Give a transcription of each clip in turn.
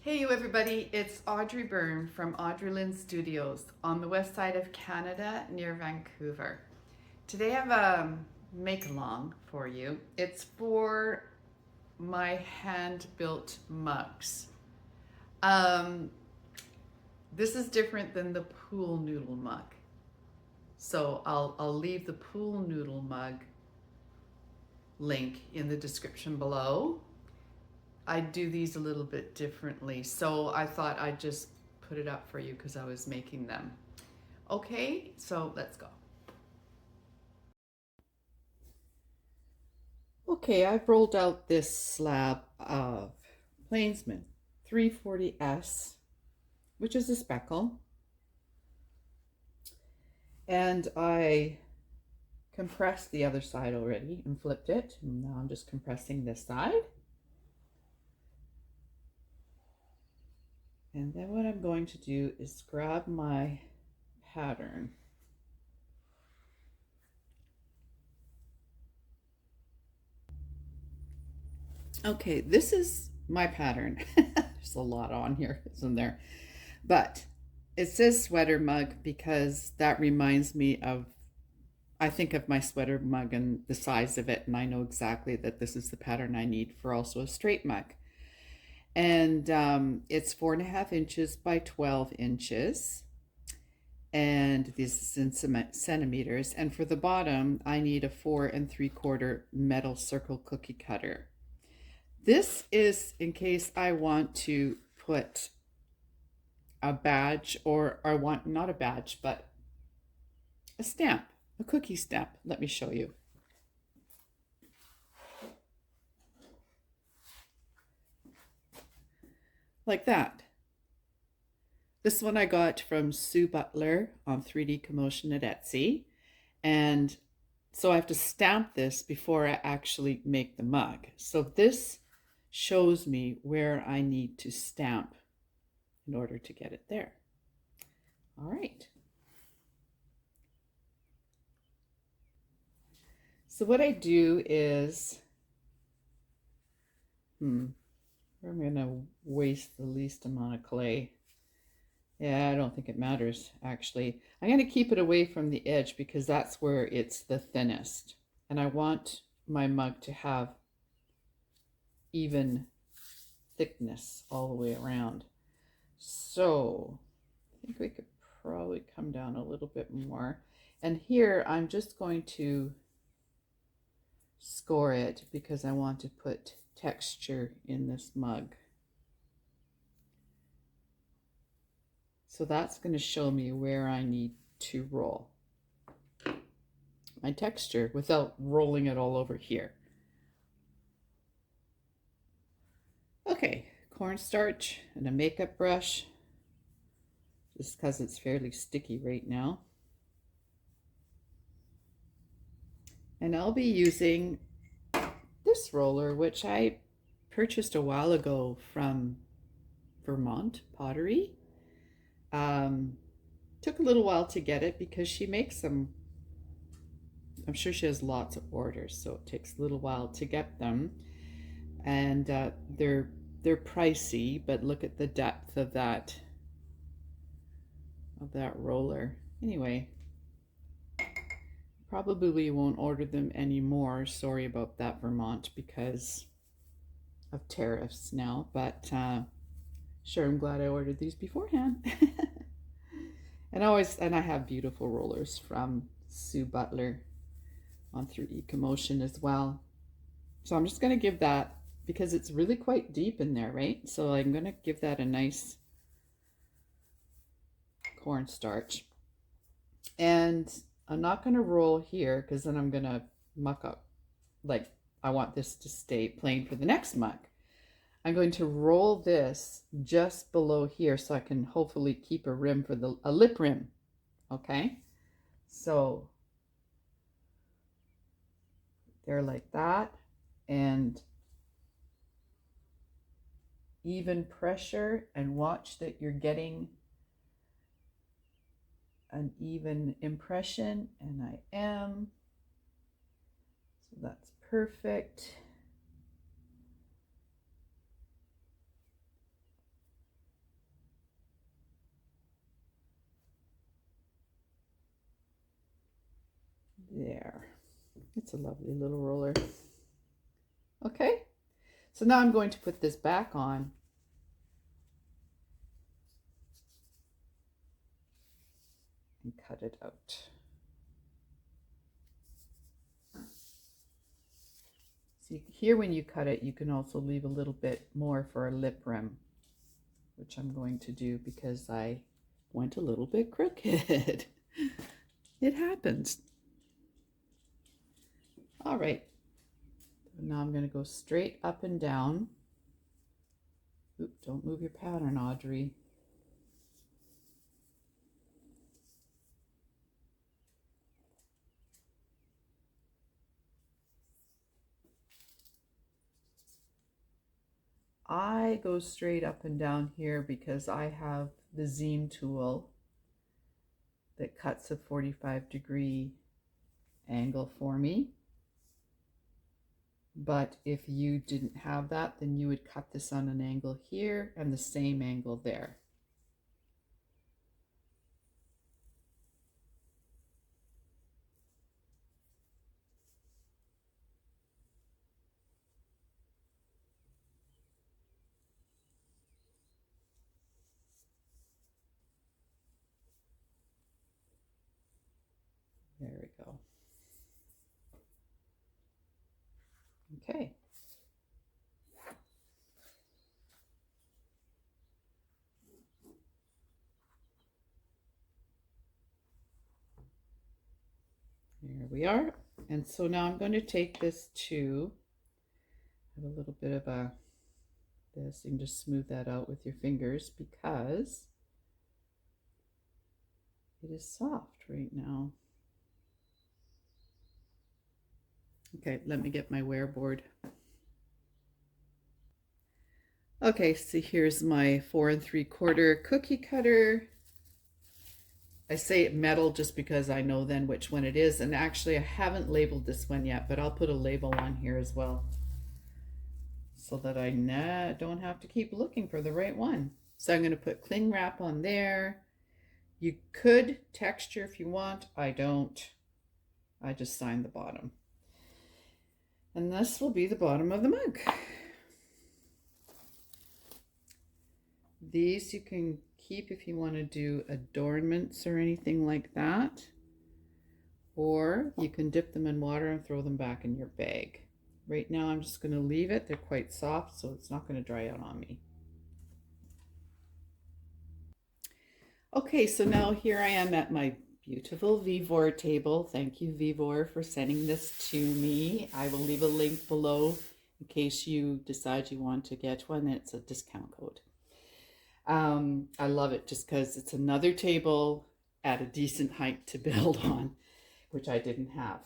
Hey you everybody, it's Audrey Byrne from Audrey Lynn Studios on the west side of Canada near Vancouver. Today I have a make-along for you. It's for my hand-built mugs. Um, this is different than the pool noodle mug. So I'll leave the pool noodle mug link in the description below. I do these a little bit differently, so I thought I'd just put it up for you because I was making them. Okay, so let's go. Okay, I've rolled out this slab of Plainsman 340S, which is a speckle, and I compressed the other side already and flipped it, and now I'm just compressing this side. And then what I'm going to do is grab my pattern. Okay, this is my pattern. There's a lot on here, isn't there? But it says sweater mug because that reminds me of, I think of my sweater mug and the size of it, and I know exactly that this is the pattern I need for also a straight mug. And it's 4.5 inches by 12 inches. And this is in centimeters. And for the bottom, I need a 4 3/4 metal circle cookie cutter. This is in case I want to put a badge, or I want not a badge, but a stamp, a cookie stamp. Let me show you. Like that. This one I got from Sue Butler on 3D Commotion at Etsy. And so I have to stamp this before I actually make the mug. So this shows me where I need to stamp in order to get it there. All right. So what I do is, I'm going to waste the least amount of clay. Yeah, I don't think it matters, actually. I'm going to keep it away from the edge because that's where it's the thinnest. And I want my mug to have even thickness all the way around. So I think we could probably come down a little bit more. And here I'm just going to score it because I want to put texture in this mug. So that's going to show me where I need to roll my texture without rolling it all over here. Okay, cornstarch and a makeup brush, just because it's fairly sticky right now. And I'll be using this roller, which I purchased a while ago from Vermont Pottery. Took a little while to get it because she makes them. I'm sure she has lots of orders, so it takes a little while to get them. And they're pricey, but look at the depth of that roller. Anyway, probably won't order them anymore. Sorry about that, Vermont, because of tariffs now, but sure, I'm glad I ordered these beforehand. And I have beautiful rollers from Sue Butler on 3D Commotion as well. So I'm just going to give that, because it's really quite deep in there, right? So I'm going to give that a nice cornstarch. And I'm not going to roll here because then I'm going to muck up, like I want this to stay plain for the next mug. I'm going to roll this just below here so I can hopefully keep a rim for a lip rim. Okay, so they're like that, and even pressure, and watch that you're getting an even impression, and I am. So that's perfect. There. It's a lovely little roller. Okay, so now I'm going to put this back on. And cut it out. See, here when you cut it, you can also leave a little bit more for a lip rim, which I'm going to do because I went a little bit crooked. It happens. All right, now I'm going to go straight up and down. Oop, don't move your pattern, Audrey. I go straight up and down here because I have the XIEM tool that cuts a 45-degree angle for me. But if you didn't have that, then you would cut this on an angle here and the same angle there. There we go. Okay. There we are. And so now I'm going to take this to, have a little bit of this, you can just smooth that out with your fingers because it is soft right now. Okay, let me get my wear board. Okay, so here's my 4 3/4 cookie cutter. I say metal just because I know then which one it is, and actually I haven't labeled this one yet, but I'll put a label on here as well so that I don't have to keep looking for the right one. So I'm going to put cling wrap on there. You could texture if you want. I don't. I just signed the bottom. And this will be the bottom of the mug. These you can keep if you want to do adornments or anything like that. Or you can dip them in water and throw them back in your bag. Right now I'm just going to leave it. They're quite soft, so it's not going to dry out on me. Okay, so now here I am at my beautiful VEVOR table. Thank you, VEVOR, for sending this to me. I will leave a link below in case you decide you want to get one. It's a discount code. I love it just because it's another table at a decent height to build on, which I didn't have.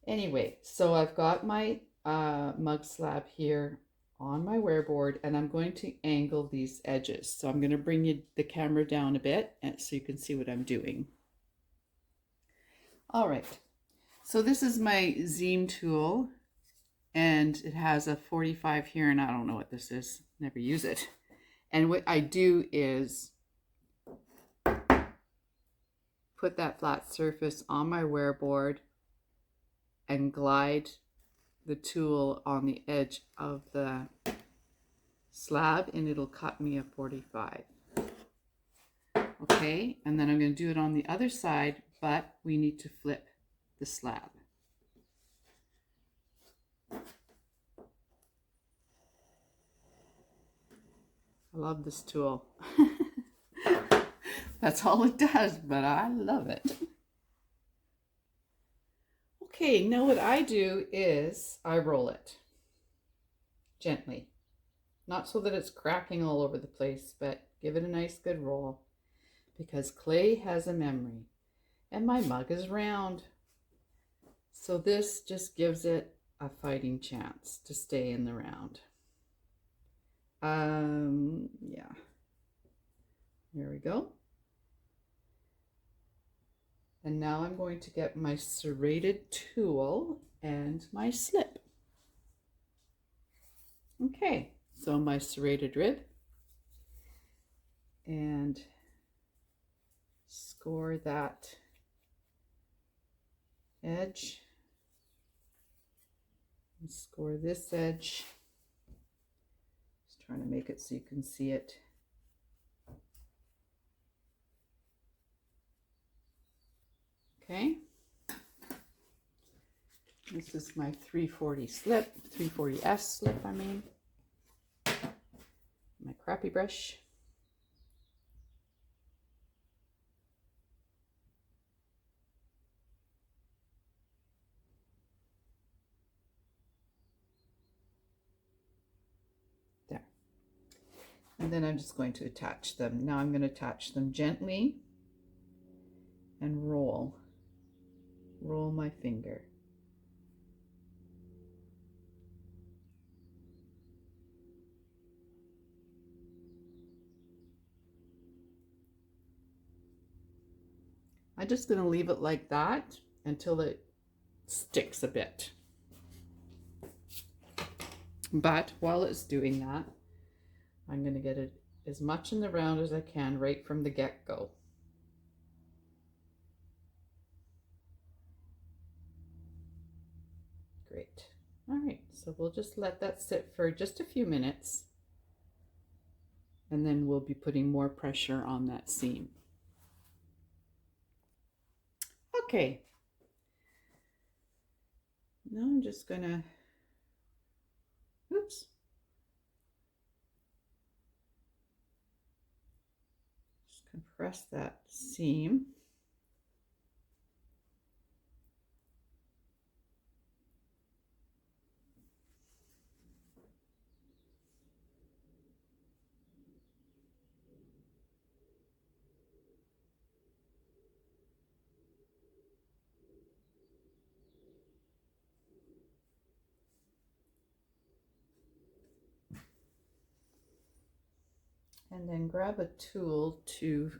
Anyway, so I've got my mug slab here on my wear board, and I'm going to angle these edges. So I'm going to bring the camera down a bit so you can see what I'm doing. All right, so this is my XIEM tool, and it has a 45 here, and I don't know what this is, never use it. And what I do is put that flat surface on my wear board and glide the tool on the edge of the slab, and it'll cut me a 45. Okay, and then I'm going to do it on the other side, but we need to flip the slab. I love this tool. That's all it does, but I love it. Okay, now what I do is I roll it gently. Not so that it's cracking all over the place, but give it a nice good roll because clay has a memory and my mug is round. So this just gives it a fighting chance to stay in the round. Yeah, there we go. And now I'm going to get my serrated tool and my slip. Okay, so my serrated rib, and score that edge and score this edge. Just trying to make it so you can see it. Okay. This is my 340 slip, 340S slip, I mean. My crappy brush. There. And then I'm just going to attach them. Now I'm going to attach them gently and roll. Roll my finger. I'm just going to leave it like that until it sticks a bit. But while it's doing that, I'm going to get it as much in the round as I can right from the get-go. Great. All right, so we'll just let that sit for just a few minutes, and then we'll be putting more pressure on that seam. Okay. Now I'm just gonna, oops. Just compress that seam. And then grab a tool to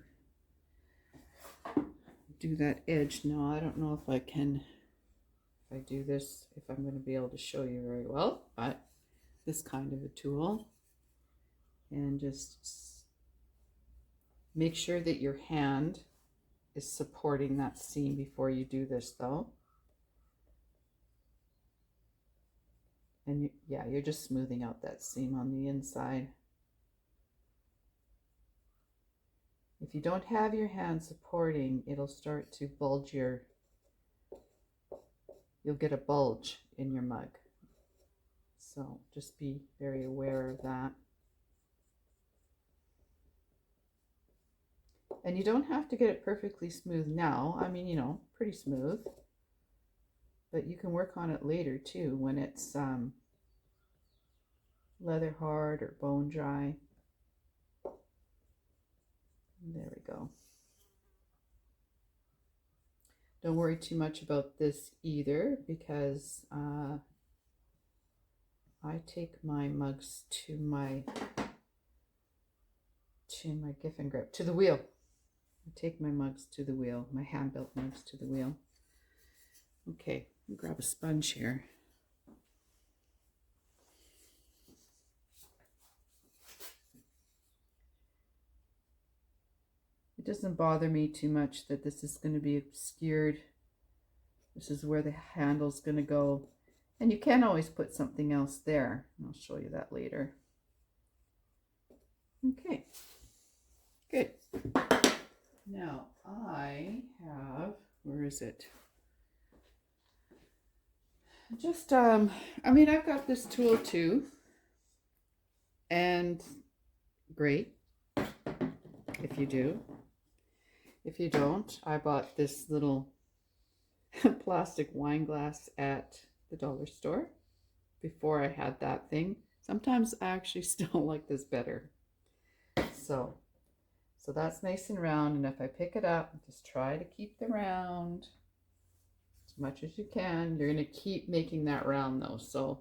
do that edge. Now, I don't know if I can, if I do this, if I'm going to be able to show you very well, but this kind of a tool. And just make sure that your hand is supporting that seam before you do this though. And yeah, you're just smoothing out that seam on the inside. If you don't have your hand supporting, it'll start to bulge you'll get a bulge in your mug. So just be very aware of that. And you don't have to get it perfectly smooth now. I mean, you know, pretty smooth. But you can work on it later too when it's leather hard or bone dry. There we go. Don't worry too much about this either, because I take my mugs to my gift and grip, to the wheel. I take my mugs to the wheel, my hand-built mugs to the wheel. Okay, let me grab a sponge here. It doesn't bother me too much that this is going to be obscured. This is where the handle's going to go. And you can always put something else there. I'll show you that later. Okay, good. Now I have, where is it? Just, I mean, I've got this tool too. And great if you do. If you don't, I bought this little plastic wine glass at the dollar store before I had that thing. Sometimes I actually still like this better. So that's nice and round, and if I pick it up, just try to keep the round as much as you can. You're going to keep making that round though. So,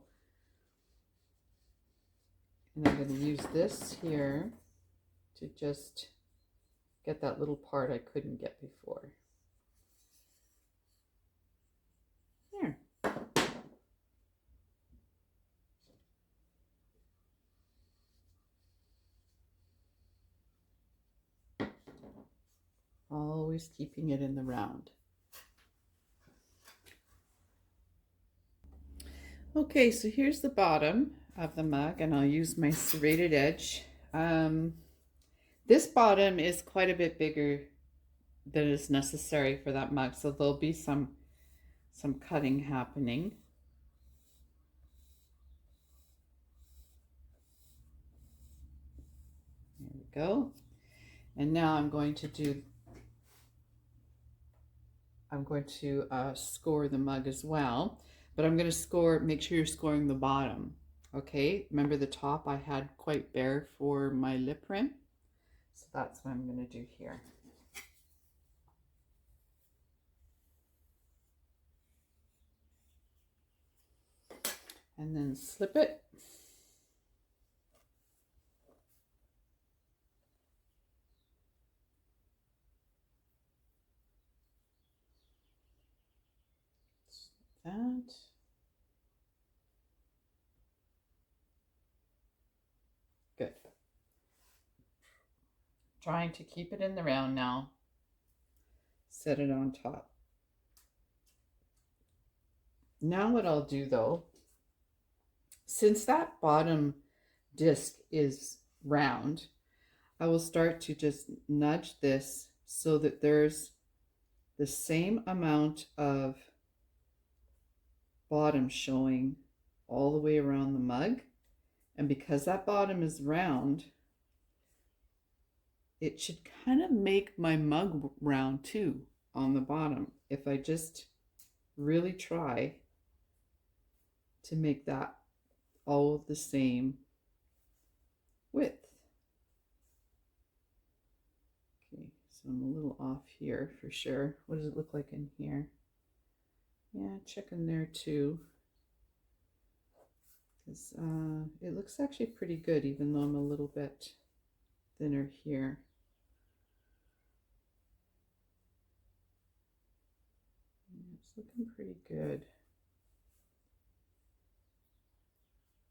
and I'm going to use this here to just get that little part I couldn't get before. There. Always keeping it in the round. Okay, so here's the bottom of the mug, and I'll use my serrated edge. This bottom is quite a bit bigger than is necessary for that mug, so there'll be some cutting happening. There we go. And now I'm going to score the mug as well, but I'm going to make sure you're scoring the bottom. Okay, remember the top I had quite bare for my lip rim, so that's what I'm going to do here. And then slip it. That. Good. Trying to keep it in the round now. Set it on top. Now what I'll do though, since that bottom disc is round, I will start to just nudge this so that there's the same amount of bottom showing all the way around the mug. And because that bottom is round, it should kind of make my mug round too on the bottom if I just really try to make that all the same width. Okay, so I'm a little off here for sure. What does it look like in here? Yeah, check in there too. Because it looks actually pretty good, even though I'm a little bit thinner here. It's looking pretty good.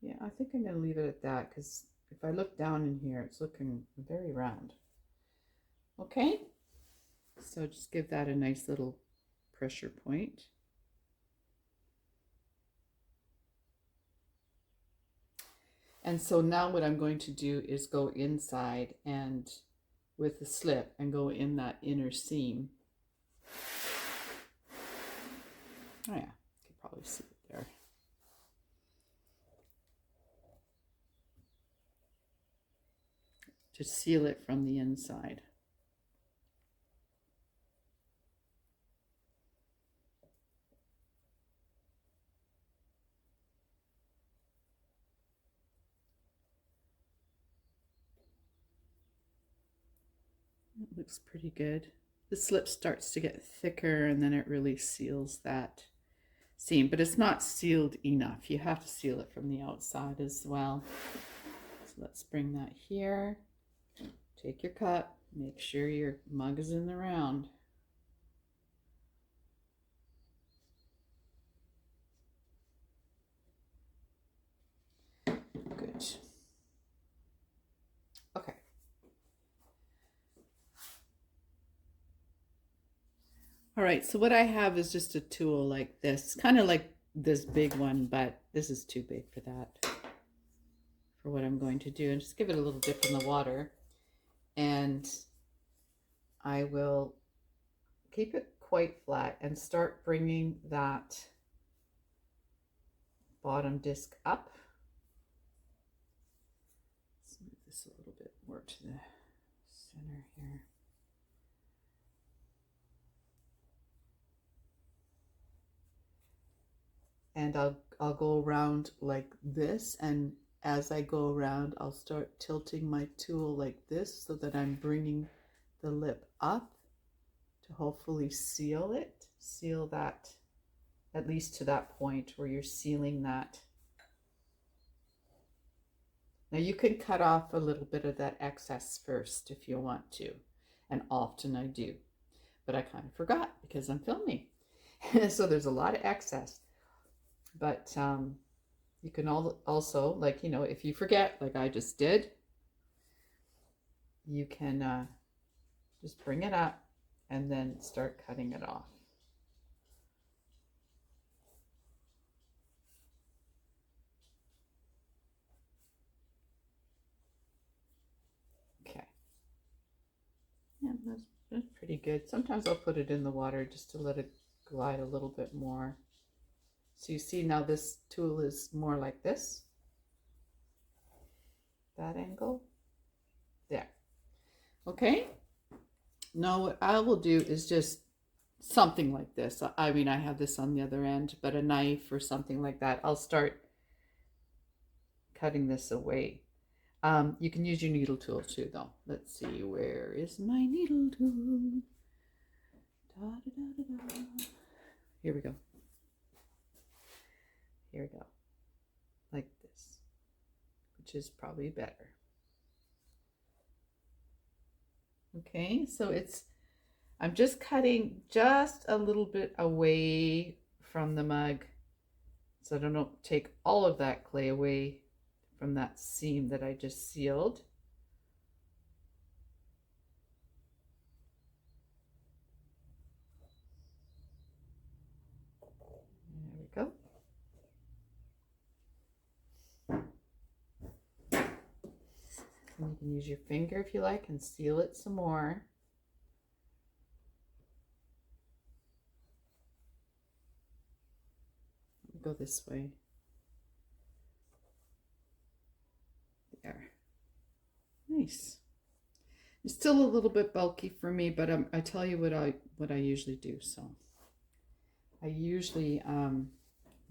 Yeah, I think I'm going to leave it at that because if I look down in here, it's looking very round. Okay, so just give that a nice little pressure point. And so now what I'm going to do is go inside and with the slip and go in that inner seam. Oh yeah, you can probably see it there. To seal it from the inside. It looks pretty good. The slip starts to get thicker and then it really seals that seam, but it's not sealed enough. You have to seal it from the outside as well. So let's bring that here. Take your cup, make sure your mug is in the round. Good. Okay. All right, so what I have is just a tool like this, kind of like this big one, but this is too big for that, for what I'm going to do. And just give it a little dip in the water. And I will keep it quite flat and start bringing that bottom disc up. Let's move this a little bit more to the center here. And I'll go around like this, and as I go around, I'll start tilting my tool like this so that I'm bringing the lip up to hopefully seal it, seal that at least to that point where you're sealing that. Now you can cut off a little bit of that excess first if you want to, and often I do, but I kind of forgot because I'm filming. So there's a lot of excess, but you can also, like, you know, if you forget, like I just did, you can just bring it up and then start cutting it off. That's pretty good. Sometimes I'll put it in the water just to let it glide a little bit more. So you see now this tool is more like this. That angle. There. Okay. Now what I will do is just something like this. I mean, I have this on the other end, but a knife or something like that. I'll start cutting this away. You can use your needle tool too, though. Let's see, where is my needle tool? Da, da, da, da, da. Here we go. Here we go. Like this, which is probably better. Okay, so I'm just cutting just a little bit away from the mug so I don't take all of that clay away from that seam that I just sealed. There we go. And you can use your finger if you like and seal it some more. Go this way. There. Nice. It's still a little bit bulky for me, but I tell you what I usually do. So I usually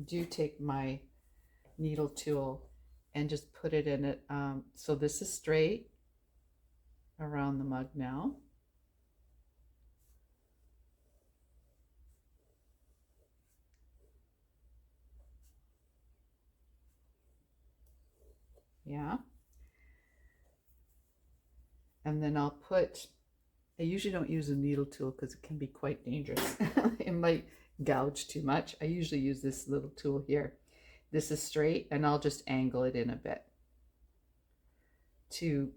do take my needle tool and just put it in it. So this is straight around the mug now. Yeah. And then I'll put, I usually don't use a needle tool because it can be quite dangerous. It might gouge too much. I usually use this little tool here. This is straight, and I'll just angle it in a bit to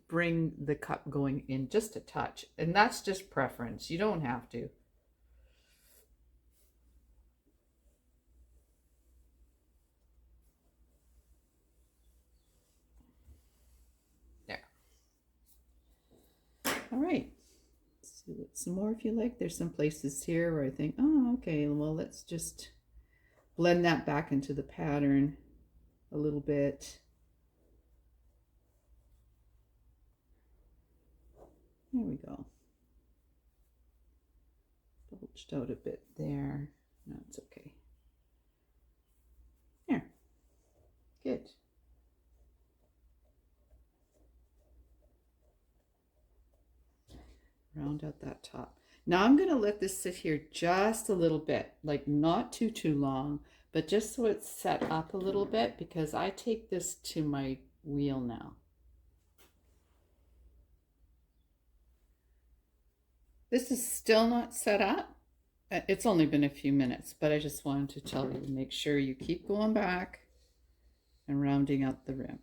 bring the cup going in just a touch. And that's just preference. You don't have to. All right, let's do it some more if you like. There's some places here where I think, oh, okay, well, let's just blend that back into the pattern a little bit. There we go. Bulged out a bit there. No, it's okay. There. Good. Round out that top. Now I'm going to let this sit here just a little bit, like not too long, but just so it's set up a little bit, because I take this to my wheel now. This is still not set up. It's only been a few minutes, but I just wanted to tell you, make sure you keep going back and rounding out the rim.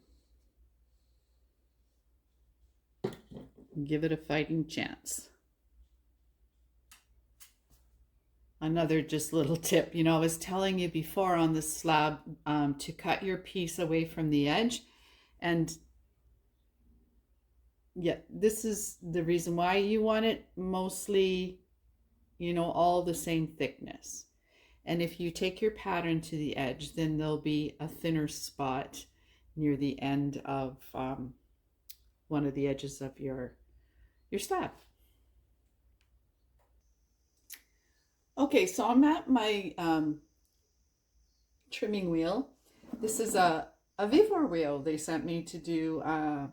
Give it a fighting chance. Another just little tip, you know, I was telling you before on the slab to cut your piece away from the edge, and yeah, this is the reason why you want it mostly, you know, all the same thickness. And if you take your pattern to the edge, then there'll be a thinner spot near the end of one of the edges of your slab. Okay, so I'm at my trimming wheel. This is a VEVOR wheel they sent me to do a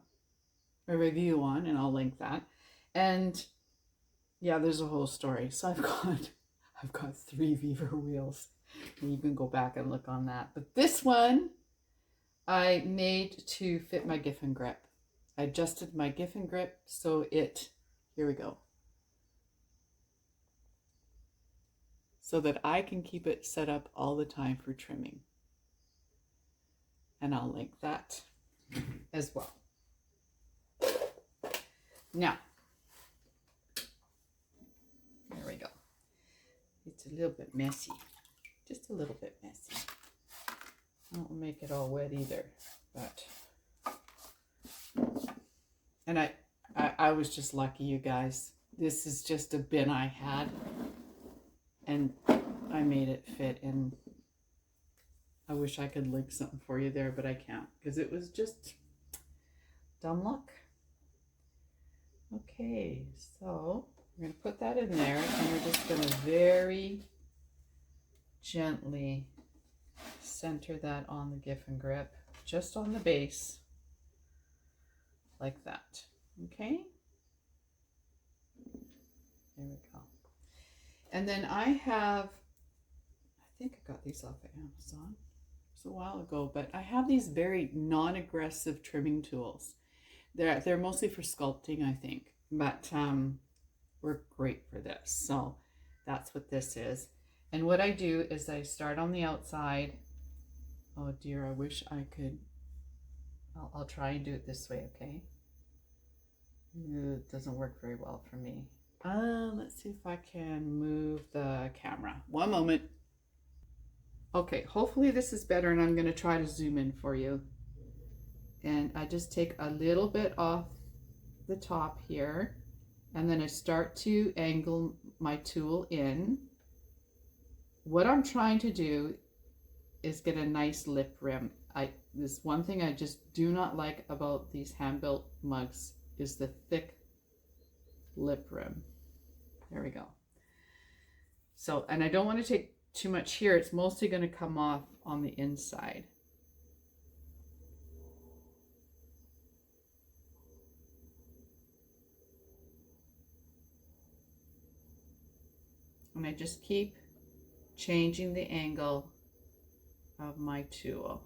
review on, and I'll link that. And yeah, there's a whole story. So I've got 3 VEVOR wheels, and you can go back and look on that. But this one I made to fit my Giffen grip. I adjusted my Giffen grip so here we go, so that I can keep it set up all the time for trimming. And I'll link that as well. Now, there we go. It's a little bit messy, just a little bit messy. I don't make it all wet either, but, and I was just lucky, you guys. This is just a bin I had, and I made it fit, and I wish I could link something for you there, but I can't because it was just dumb luck. Okay, so we're going to put that in there, and we're just going to very gently center that on the Giffen grip, just on the base, like that. Okay, there we go. And then I think I got these off of Amazon. It was a while ago, but I have these very non-aggressive trimming tools. They're mostly for sculpting, I think, but we're great for this. So that's what this is. And what I do is I start on the outside. Oh dear, I wish I could. I'll try and do it this way, okay? It doesn't work very well for me. Let's see if I can move the camera. One moment. Okay, hopefully this is better, and I'm going to try to zoom in for you. And I just take a little bit off the top here, and then I start to angle my tool in. What I'm trying to do is get a nice lip rim. This one thing I just do not like about these hand-built mugs is the thick lip rim. There we go. So, and I don't want to take too much here. It's mostly going to come off on the inside. And I just keep changing the angle of my tool.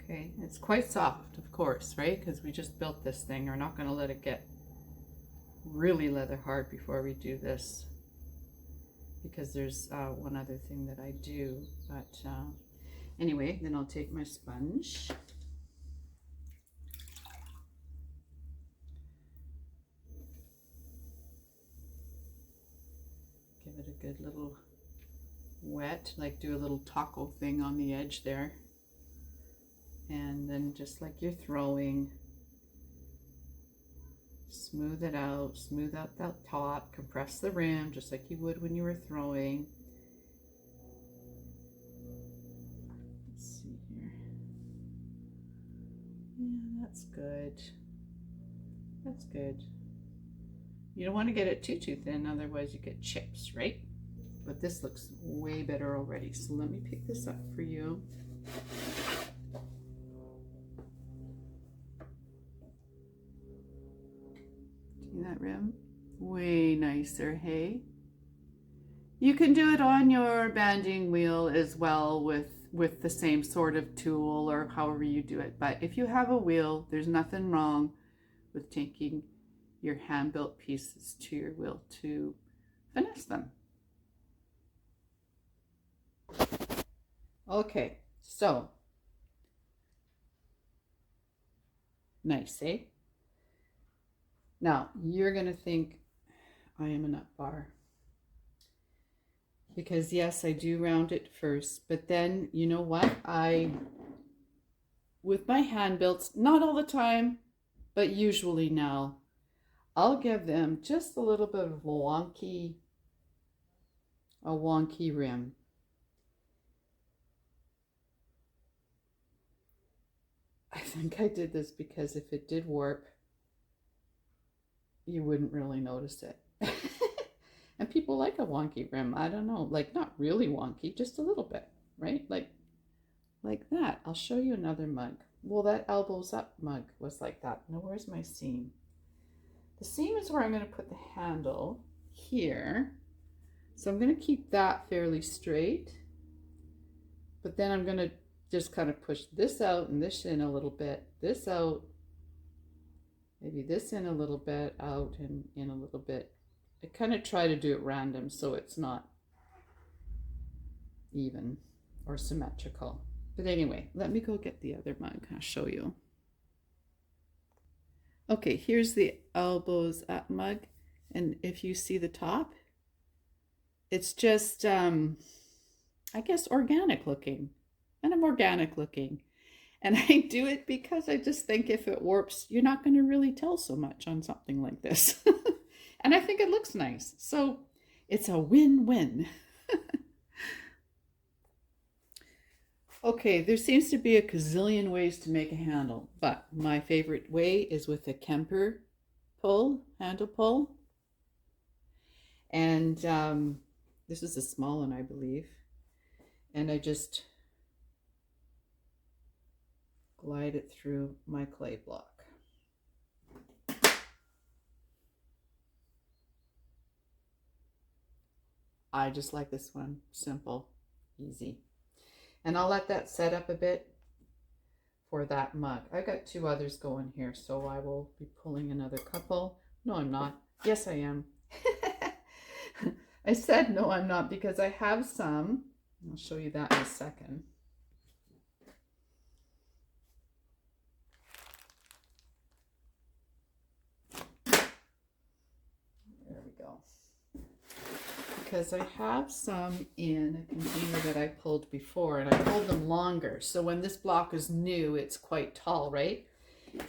Okay, it's quite soft, of course, right? Because we just built this thing. We're not going to let it get really leather hard before we do this, because there's one other thing that I do. But anyway, then I'll take my sponge. Give it a good little wet, like do a little taco thing on the edge there. And then just like you're throwing, smooth it out, smooth out that top, compress the rim just like you would when you were throwing. Let's see here. Yeah, that's good. That's good. You don't want to get it too thin, otherwise you get chips, right? But this looks way better already. So let me pick this up for you. See that rim? Way nicer, hey? You can do it on your banding wheel as well with the same sort of tool or however you do it. But if you have a wheel, there's nothing wrong with taking your hand-built pieces to your wheel to finesse them. Okay, so nice, eh? Now you're gonna think I am a nut bar, because yes, I do round it first, but then you know what, with my hand builds, not all the time, but usually now, I'll give them just a little bit of a wonky rim. I think I did this because if it did warp, you wouldn't really notice it. And people like a wonky rim. I don't know, like not really wonky, just a little bit, right? Like that. I'll show you another mug. Well, that elbows up mug was like that. Now, where's my seam? The seam is where I'm going to put the handle here. So I'm going to keep that fairly straight, but then I'm going to just kind of push this out and this in a little bit, this out, maybe this in a little bit, out and in a little bit. I kind of try to do it random so it's not even or symmetrical. But anyway, let me go get the other mug. I'll show you. Okay, here's the elbows up mug. And if you see the top, it's just, I guess, organic looking. And I'm organic looking. And I do it because I just think if it warps, you're not going to really tell so much on something like this. And I think it looks nice. So it's a win-win. Okay, there seems to be a gazillion ways to make a handle, but my favorite way is with a KEMPER handle pull. And this is a small one, I believe. And I just glide it through my clay block. I just like this one, simple, easy. And I'll let that set up a bit for that mug. I've got 2 others going here, so I will be pulling another couple. No, I'm not. Yes, I am. I said no, I'm not, because I have some. I'll show you that in a second. There we go. Because I have some in a container that I pulled before, and I pulled them longer. So when this block is new, it's quite tall, right?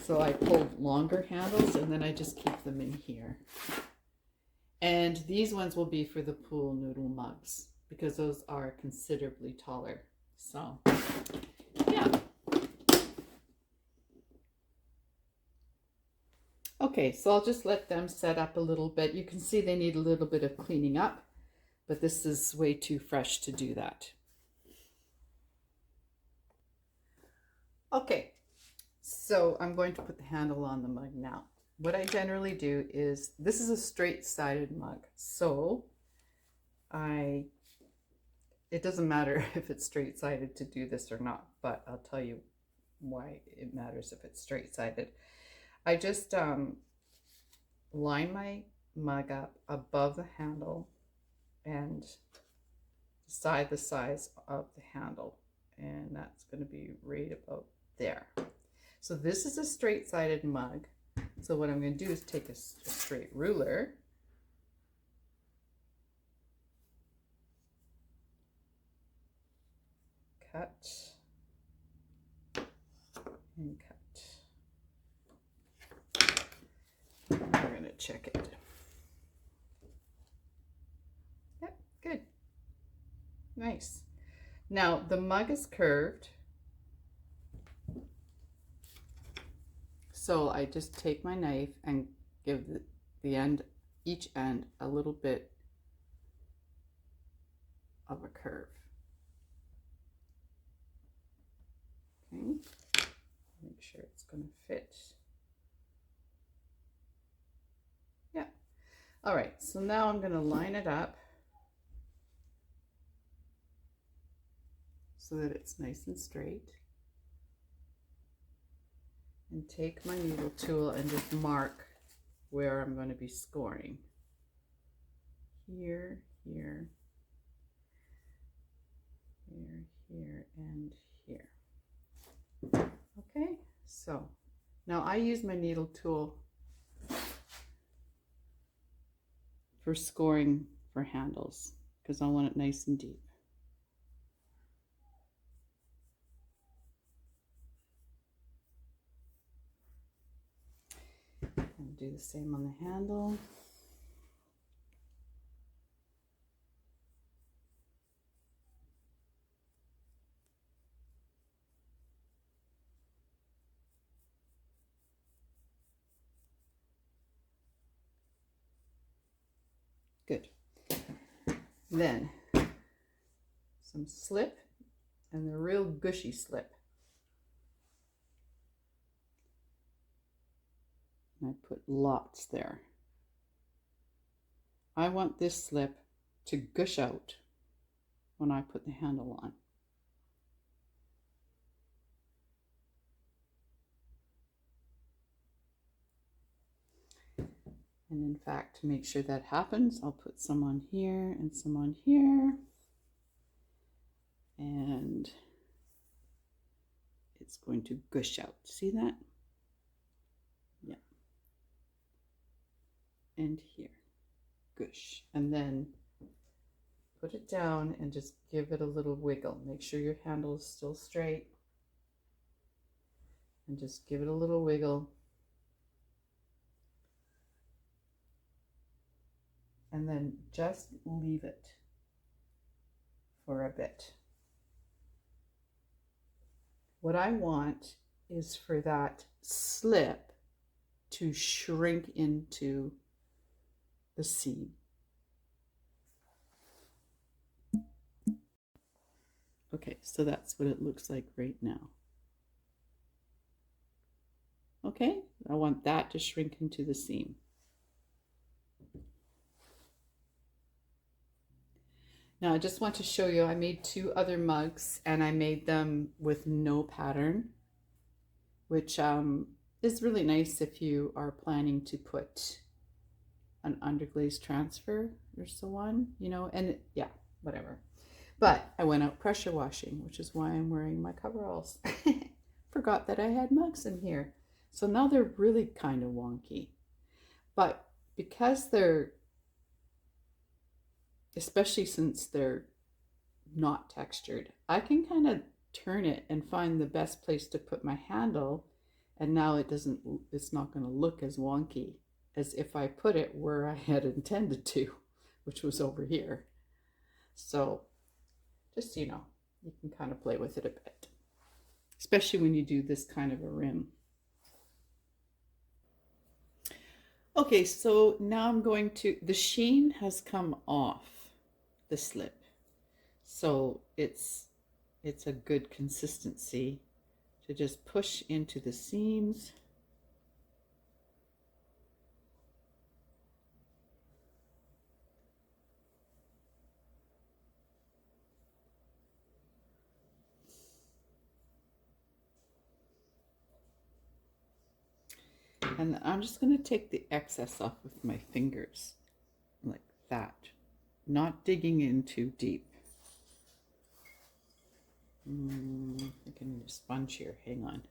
So I pulled longer handles, and then I just keep them in here. And these ones will be for the pool noodle mugs, because those are considerably taller. So, yeah. Okay, so I'll just let them set up a little bit. You can see they need a little bit of cleaning up, but this is way too fresh to do that. Okay, so I'm going to put the handle on the mug now. What I generally do is, this is a straight-sided mug, so it doesn't matter if it's straight-sided to do this or not, but I'll tell you why it matters if it's straight-sided. I just line my mug up above the handle and decide the size of the handle, and that's going to be right about there. So this is a straight-sided mug. So what I'm going to do is take a straight ruler, cut, and cut. We're going to check it. Yep, good. Nice. Now the mug is curved, so I just take my knife and give each end a little bit of a curve. Okay, make sure it's going to fit. Yeah. All right, so now I'm going to line it up so that it's nice and straight. And take my needle tool and just mark where I'm going to be scoring. Here, here, here, here, and here. Okay, so now I use my needle tool for scoring for handles because I want it nice and deep. And do the same on the handle. Good. Then some slip, and the real gushy slip. And I put lots there. I want this slip to gush out when I put the handle on. And in fact, to make sure that happens, I'll put some on here and some on here. And it's going to gush out. See that? Yeah. And here. Goosh. And then put it down and just give it a little wiggle. Make sure your handle is still straight. And just give it a little wiggle. And then just leave it for a bit. What I want is for that slip to shrink into the seam. Okay, so that's what it looks like right now. Okay, I want that to shrink into the seam. Now I just want to show you, I made 2 other mugs and I made them with no pattern, which is really nice if you are planning to put an underglaze transfer or so on, you know, and yeah, whatever. But I went out pressure washing, which is why I'm wearing my coveralls. Forgot that I had mugs in here. So now they're really kind of wonky. But because they're, especially since they're not textured, I can kind of turn it and find the best place to put my handle, and now it's not going to look as wonky as if I put it where I had intended to, which was over here. So just so you know, you can kind of play with it a bit, especially when you do this kind of a rim. Okay, so now I'm going to, the sheen has come off the slip, so it's a good consistency to just push into the seams. And I'm just going to take the excess off with my fingers, like that. Not digging in too deep. I think I need a sponge here. Hang on.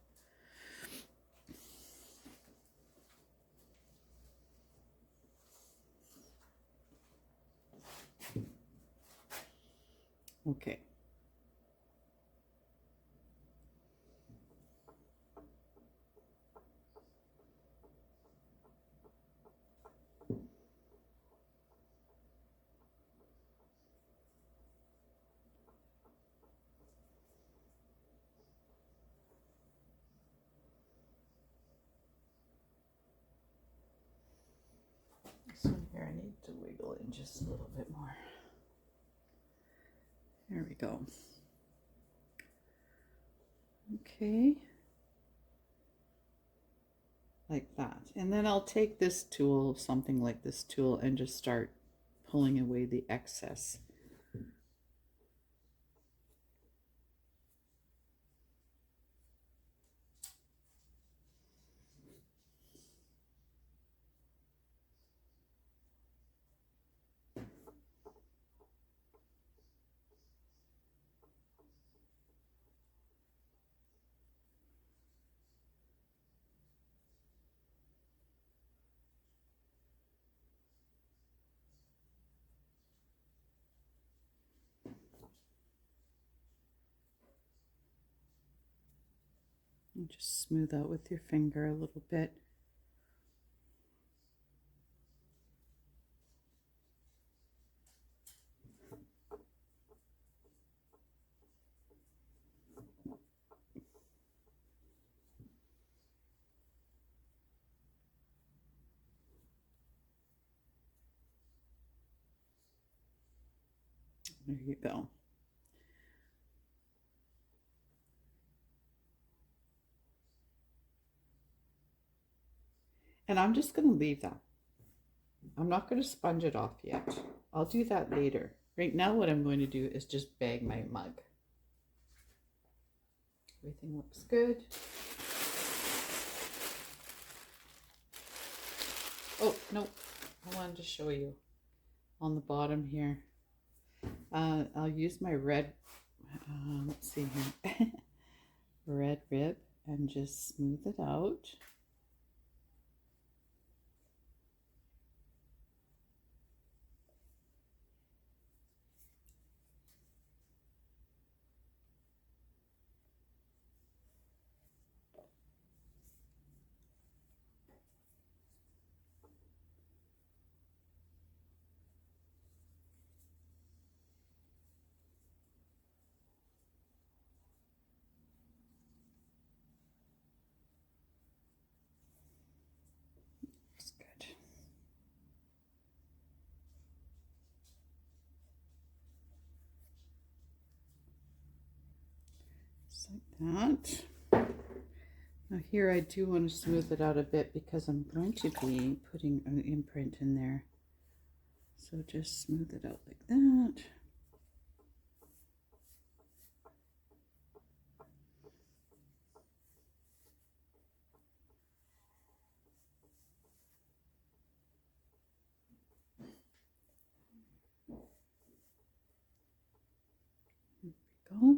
Okay. So here I need to wiggle in just a little bit more. There we go. Okay. Like that. And then I'll take this tool, something like this tool, and just start pulling away the excess. And just smooth out with your finger a little bit. There you go. And I'm just going to leave that. I'm not going to sponge it off yet. I'll do that later. Right now what I'm going to do is just bag my mug. Everything looks good. Oh, no, I wanted to show you on the bottom here. I'll use my red, let's see here, red rib, and just smooth it out. Just like that. Now here I do want to smooth it out a bit because I'm going to be putting an imprint in there. So just smooth it out like that. Go.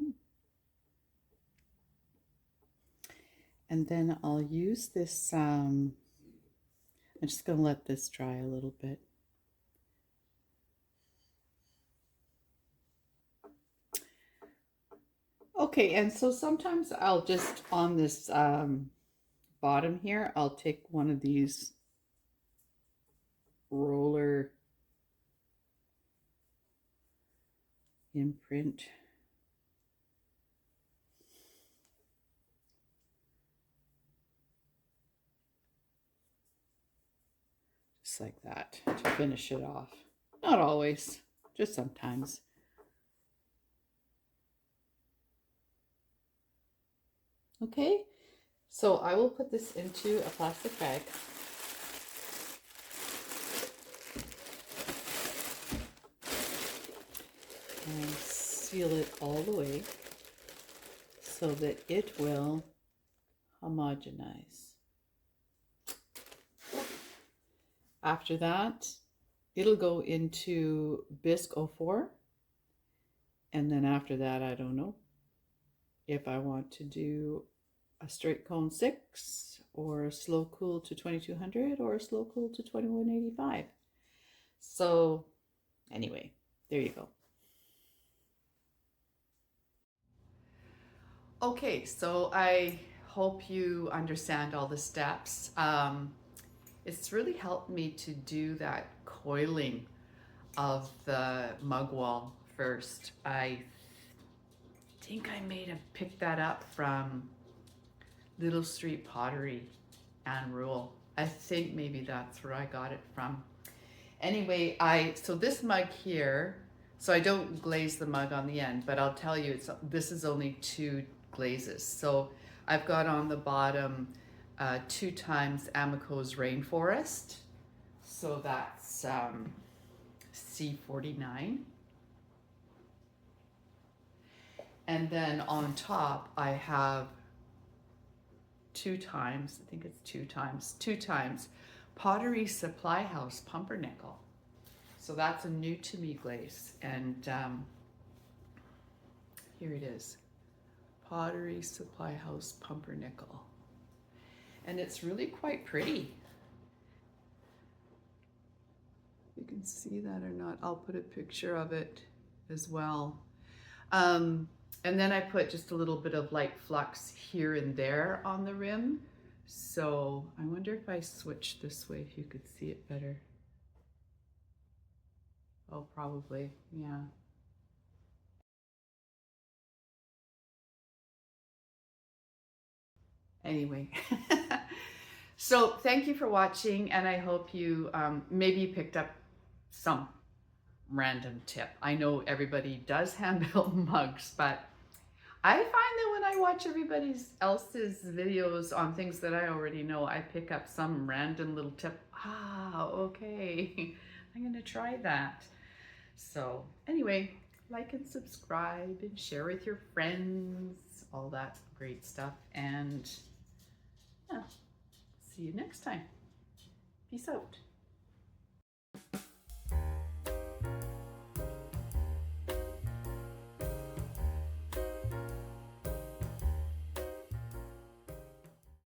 And then I'll use this, I'm just going to let this dry a little bit. Okay, and so sometimes I'll just, on this bottom here, I'll take one of these roller imprint. Just like that to finish it off. Not always, just sometimes. Okay, so I will put this into a plastic bag. And seal it all the way so that it will homogenize. After that, it'll go into bisque 04, and then after that, I don't know if I want to do a straight cone 6 or a slow cool to 2200 or a slow cool to 2185. So anyway, there you go. Okay, so I hope you understand all the steps. It's really helped me to do that coiling of the mug wall first. I think I may have picked that up from Little Street Pottery and Rule. I think maybe that's where I got it from. Anyway, so this mug here, so I don't glaze the mug on the end, but I'll tell you, this is only 2 glazes. So I've got on the bottom 2 times Amico's Rainforest. So that's C49. And then on top, I have 2 times, I think it's 2 times Pottery Supply House Pumpernickel. So that's a new to me glaze. And here it is, Pottery Supply House Pumpernickel. And it's really quite pretty. You can see that or not, I'll put a picture of it as well. And then I put just a little bit of light flux here and there on the rim. So I wonder if I switch this way, if you could see it better. Oh, probably, yeah. Anyway, so thank you for watching, and I hope you maybe picked up some random tip. I know everybody does hand-built mugs, but I find that when I watch everybody else's videos on things that I already know, I pick up some random little tip. Ah, okay, I'm gonna try that. So anyway, like and subscribe and share with your friends, all that great stuff. And yeah, see you next time. Peace out.